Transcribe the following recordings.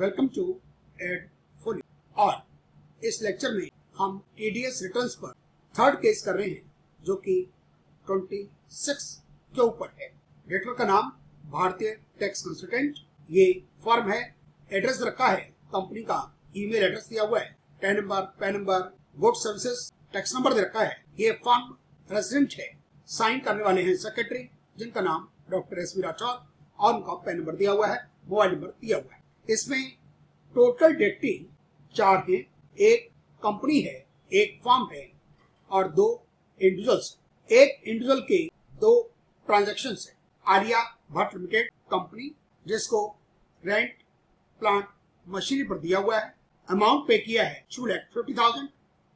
Welcome to add fully. और इस lecture में हम टीडीएस रिटर्न्स पर थर्ड केस कर रहे हैं जो कि 26 के ऊपर है। डेटर का नाम भारतीय टैक्स कंसल्टेंट, ये फर्म है। एड्रेस रखा है कंपनी का, ईमेल एड्रेस दिया हुआ है, PAN number, good services, tax number दे रखा है। ये फर्म रेजिडेंट है। साइन करने वाले हैं सेक्रेटरी, जिनका नाम डॉक्टर एस.वी. राठौर, और उनका पैन नंबर दिया हुआ है, मोबाइल नंबर दिया हुआ है। इसमें टोटल डेटी 4 है। एक कंपनी है, एक फर्म है और 2 इंडिविजुअल्स। एक इंडिविजुअल के 2 ट्रांजैक्शन है। आलिया भट्ट लिमिटेड कंपनी, जिसको रेंट प्लांट मशीनरी पर दिया हुआ है। अमाउंट पे किया है 2,50,000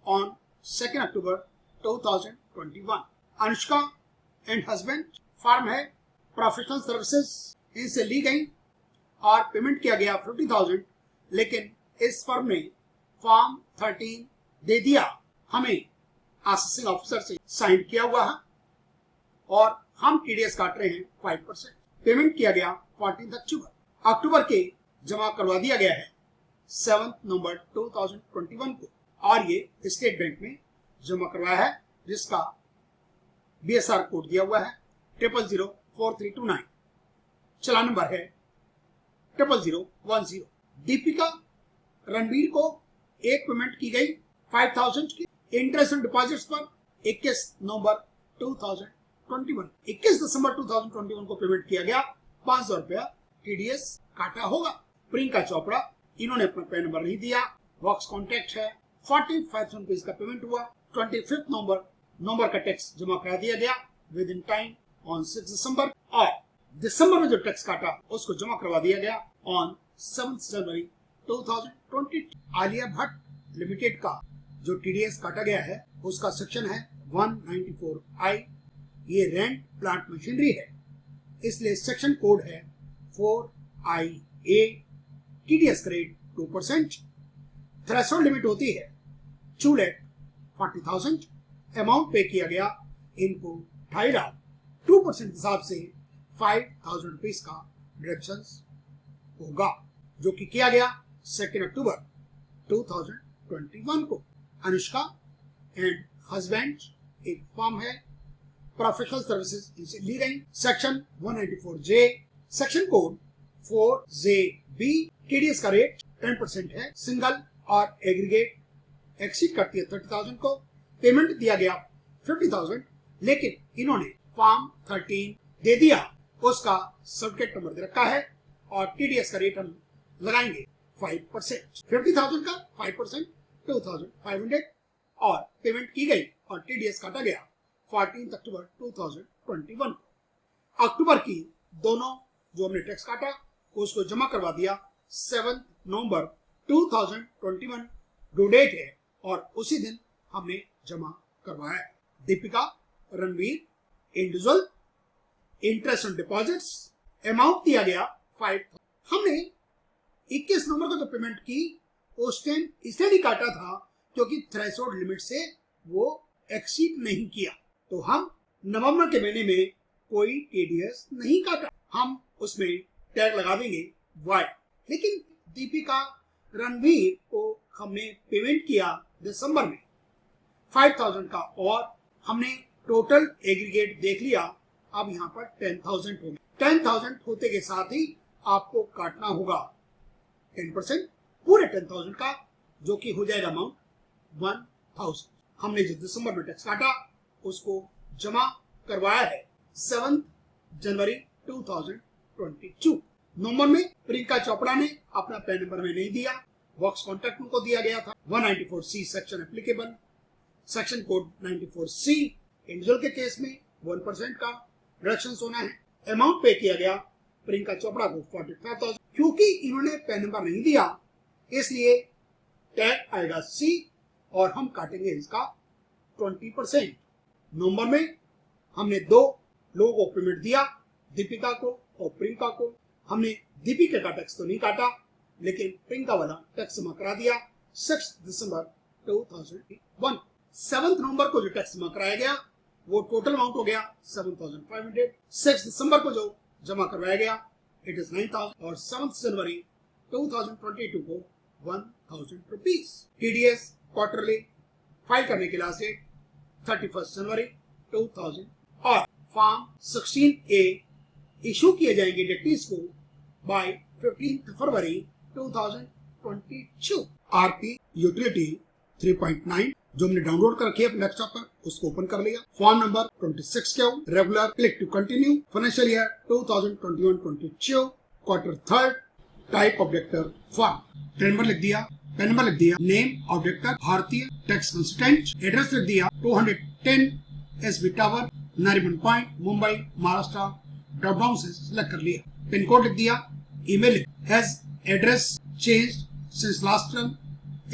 on 2 October 2021। Anushka and husband firm है, प्रोफेशनल सर्विसेज इनसे ली गई और पेमेंट किया गया 50,000, लेकिन इस फर्म ने फॉर्म 13 दे दिया हमें, असेसिंग ऑफिसर से साइन किया हुआ है और हम टीडीएस काट रहे हैं 5%। पेमेंट किया गया 14 अक्टूबर के जमा करवा दिया गया है 7 नवंबर 2021 को, और ये स्टेट बैंक में जमा करवाया है, जिसका बीएसआर कोड दिया हुआ है 0004329। चलान नंबर है 00010। दीपिका रणबीर को एक पेमेंट की गई 5,000 की इंटरेस्ट एंड डिपॉजिट्स पर 21 नवंबर 2021। 21 दिसंबर 2021 को पेमेंट किया गया 500 रुपया टीडीएस काटा होगा। प्रियंका चोपड़ा, इन्होंने अपना पैन नंबर नहीं दिया, वर्क्स कॉन्टैक्ट है। 45,000 रुपीज का पेमेंट हुआ। 25 नवंबर का टैक्स जमा करा दिया गया विद इन टाइम ऑन 6 दिसंबर, और दिसंबर में जो टैक्स काटा उसको जमा करवा दिया गया on 7 January 2020। Alia Bhatt limited का जो टीडीएस काटा गया है उसका सेक्शन है 194I। ये रेंट प्लांट मशीनरी है, इसलिए सेक्शन कोड है 4IA। TDS rate 2%। Threshold limit होती है 2,40,000। अमाउंट पे किया गया इनको 2.5 लाख। 2% हिसाब से 5,000 रुपीज का डिडक्शन होगा, जो कि किया गया 2 अक्टूबर 2021 को। अनुष्का एंड हस्बैंड एक फर्म है, प्रोफेशनल सर्विसेज इनसे ली गई। Section 194J, section code 4JB। TDS का रेट 10% है। सिंगल और एग्रीगेट एक्सीड करती है 30,000 को। पेमेंट दिया गया 50,000, लेकिन इन्होंने फॉर्म 13 दे दिया, उसका सर्टिफिकेट नंबर दे रखा है, और टीडीएस का रेट हम लगाएंगे 5%। 50,000 का 5% 2,500, और पेमेंट की गई और टीडीएस काटा गया 14 अक्टूबर 2021 को। अक्टूबर की दोनों जो हमने टैक्स काटा उसको जमा करवा दिया 7 नवंबर 2021 ड्यू डेट है, और उसी दिन हमने जमा करवाया है। Deepika Ranbir individual, interest on deposits, amount दिया गया 5,000। हमने 21 नवंबर को जो पेमेंट की उस टाइम इसलिए नहीं काटा था क्योंकि थ्रेशोल्ड लिमिट से वो एक्सीड नहीं किया, तो हम नवंबर के महीने में कोई टीडीएस नहीं काटा, हम उसमें टैग लगा देंगे वाई। लेकिन दीपिका रणबीर को हमने पेमेंट किया दिसंबर में 5,000 का, और हमने टोटल एग्रीगेट देख लिया। अब यहाँ पर 10,000 हो गया। 10,000 होते के साथ ही आपको काटना होगा 10% पूरे 10,000 का, जो कि हो जाएगा अमाउंट 1,000। हमने जो दिसंबर में टैक्स काटा उसको जमा करवाया है 7 जनवरी 2022। नवंबर में प्रियंका चोपड़ा ने अपना पैन नंबर में नहीं दिया, वर्क्स कॉन्ट्रैक्ट उनको दिया गया था। 194C section applicable, section code 94C। Individual के केस में 1% का डिडक्शन होना है। अमाउंट पे किया गया प्रियंका चोपड़ा को 45,000। क्योंकि इन्होंने पैन नंबर नहीं दिया इसलिए टैग आएगा C, और हम काटेंगे इसका 20%। नवंबर में हमने 2 लोगों को पेमेंट दिया, दीपिका को और प्रियंका को। हमने दीपिका का टैक्स तो नहीं काटा, लेकिन प्रियंका वाला टैक्स जमा करा दिया 6 दिसंबर 2001। 7 नवंबर को जो टैक्स जमा कराया गया वो टोटल अमाउंट हो गया 7,500। 6 दिसंबर को जो जमा करवाया गया इट इज 9,000, और 7 जनवरी 2022 को 1000 रुपीज। TDS क्वार्टरली फाइल करने की लास्ट डेट 31 जनवरी 2000 और फॉर्म 16A इशू किए जाएंगे डिटेक्टिव्स को बाय 15 फरवरी 2022। RP यूटिलिटी 3.9 जो हमने डाउनलोड कर रखी है अपने डेस्कटॉप पर, उसको ओपन कर लिया। Form number 26 Q regular, click to continue. Financial year 2021-22 quarter third, type objector form, PAN number लिख दिया, नेम ऑब्जेक्टर भारतीय टैक्स कंसल्टेंट, एड्रेस लिख दिया 210 SB tower Nariman point Mumbai Maharashtra, drop down से सिलेक्ट कर लिया। पिन कोड लिख दिया, email has address changed since last term,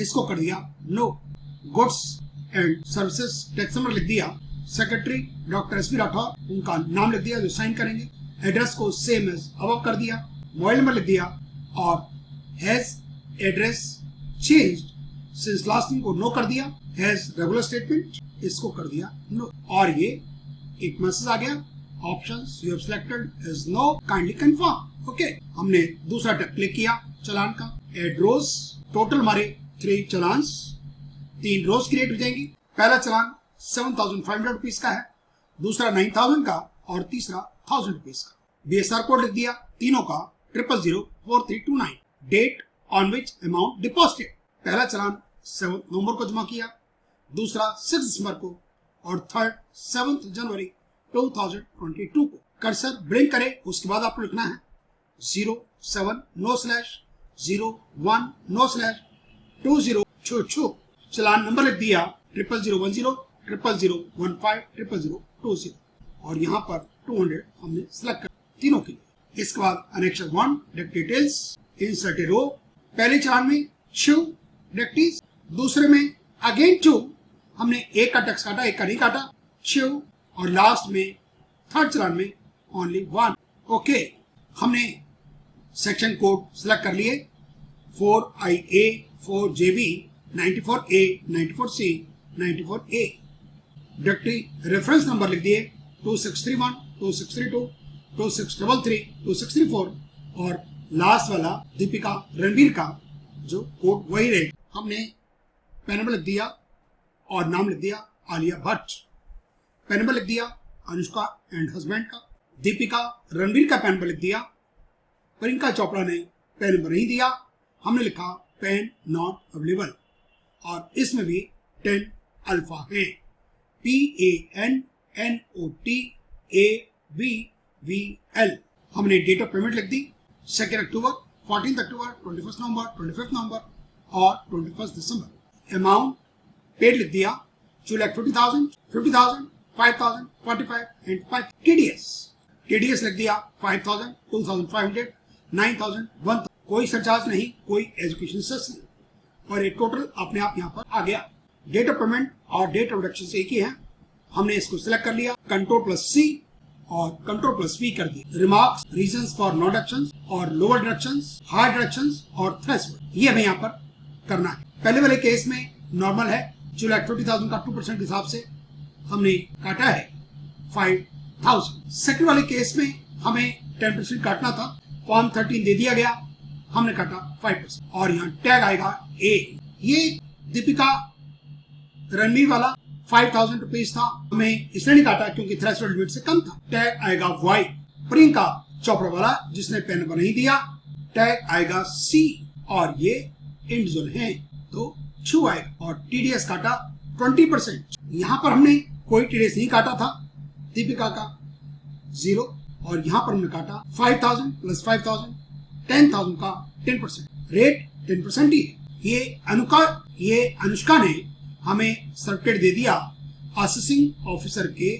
इसको कर दिया no. Goods and services tax number लिख दिया, सेक्रेटरी डॉक्टर एसपी राठौर, उनका नाम लिख दिया जो साइन करेंगे। एड्रेस को सेम एज अबव कर दिया, मोबाइल नंबर लिख दिया और has address changed since last time को नो कर दिया। हैज रेगुलर स्टेटमेंट, इसको कर दिया नो। और ये एक मैसेज आ गया, options you have selected is no, kindly confirm. Okay, हमने दूसरा टैब क्लिक किया चालान का, एड रोज। टोटल हमारे 3 चालान, 3 रोज क्रिएट हो जाएंगी। पहला चालान 7500 रुपीज का है, दूसरा 9000 का और तीसरा 1000 रुपीज का। BSR कोड लिख दिया तीनों का 0004329। Date on which amount deposited, पहला चालान 7 नवंबर को जमा किया, दूसरा 6 दिसंबर को और थर्ड 7 जनवरी 2022 को। कर्सर ब्लिंक करे उसके बाद आपको लिखना है 07 नो स्लैश 01 नो स्लैश 2022। चालान नंबर लिख दिया 0010 0015 0020 और यहाँ पर 200 हमने सिलेक्ट कर तीनों के लिए। इसके बाद अनेक्शन 1 डिटेल्स, इंसर्ट ए रो। पहले चालान में 2 डिटेल्स, दूसरे में अगेन 2, हमने एक का टैक्स काटा, एक का नहीं काटा, 2, और लास्ट में थर्ड चालान में ओनली 1। ओके, हमने सेक्शन कोड सिलेक्ट कर लिए 4IA 4JB 94A 94C 94A। Directory reference number लिख दिए 2631 2632 2633 2634 और लास्ट वाला दीपिका रणबीर का जो कोड वही रहे। हमने पैन नंबर लिख दिया और नाम लिख दिया आलिया भट्ट। पैन नंबर लिख दिया अनुष्का एंड हस्बैंड का। दीपिका रणबीर का पैन नंबर लिख दिया। प्रियंका चोपड़ा ने पैन नंबर नहीं दिया, हमने लिखा पैन नॉट अवेलेबल और इसमें भी 10 अल्फा है, PANNOTABVL। हमने डेट ऑफ पेमेंट लिख दी 2 अक्टूबर, 14 अक्टूबर, 21 नवंबर, 25 नवंबर और 21 दिसंबर। अमाउंट पेड लिख दिया 2,50,000, 50,000, 5,000, 45 एंड 5। TDS लिख दिया 5,000, 2,500, 9,000, 1,000। कोई सरचार्ज नहीं, कोई एजुकेशन सेस नहीं और एक टोटल अपने आप यहाँ पर आ गया। डेट ऑफ पेमेंट और डेट ऑफ डिडक्शन एक ही है, हमने इसको सिलेक्ट कर लिया, Ctrl+C और Ctrl+V कर दी। Remarks, reasons for no deductions और लोअर डिडक्शंस, हाई डिडक्शंस और थ्रेशोल्ड, ये हमें यहाँ पर करना है। पहले वाले केस में नॉर्मल है 2,50,000 का 2% के हिसाब से हमने काटा है 5,000। सेकंड वाले केस में हमें 10% काटना था, फॉर्म 13 दे दिया गया, हमने काटा 5% और यहाँ टैग आएगा A। ये दीपिका रणबीर वाला 5,000 रुपीज था, हमें इसने नहीं काटा क्योंकि थ्रेशोल्ड लिमिट से कम था। टैग आएगा Y। प्रियंका चोपड़ा वाला जिसने पेन नंबर नहीं दिया, टैग आएगा C और ये इंडिविजुअल हैं तो 2 आएगा और TDS काटा 20%। यहाँ पर हमने कोई TDS नहीं काटा था, दीपिका का 0 और यहाँ पर हमने काटा 5,000 प्लस 5,000 10,000 का 10%, रेट 10% ही है। ये अनुष्का ने हमें सर्टिफिकेट दे दिया असेसिंग ऑफिसर के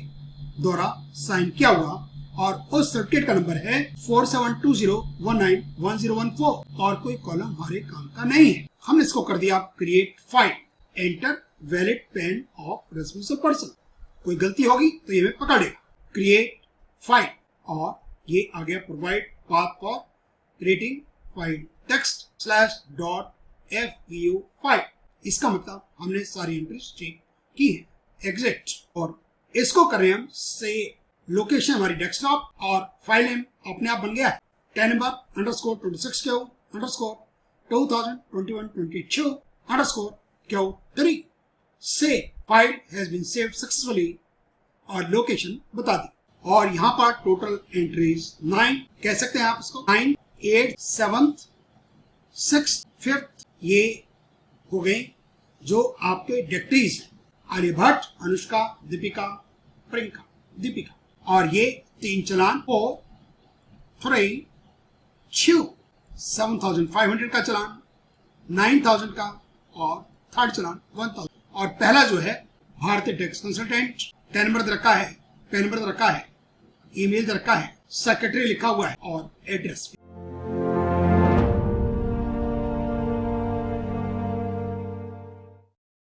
द्वारा साइन किया हुआ और उस सर्टिफिकेट का नंबर है 4720191014 और कोई कॉलम हमारे काम का नहीं है। हमने इसको कर दिया create file, enter valid pain of responsible person. कोई गलती होगी तो ये हमें पकड़ेगा। क्रिएट फाइल और ये आ गया provide path for creating file text /.fvu file. इसका मतलब हमने सारी एंट्रीज चेक की है। एग्जिट और इसको कर रहे हैं हम से लोकेशन हमारी डेस्कटॉप और फाइल नेम अपने आप बन गया है 10 नंबर _26 के _, 2021-22 underscore Q3 से file has been saved successfully और लोकेशन बता दी। और यहाँ पर टोटल एंट्रीज 9 कह सकते हैं आप इसको, 9, 8, 7, 6, 5 ये हो गए जो आपके डायरेक्टरीज हैं, आर्यभट्ट, अनुष्का, दीपिका, प्रियंका, दीपिका। और ये 3 चालान 4, 3, 2, 7,500 का चालान, 9,000 का और थर्ड चालान 1,000। और पहला जो है भारतीय टैक्स कंसल्टेंट, पैन नंबर रखा है, ईमेल रखा है, सेक्रेटरी लिखा हुआ है और एड्रेस।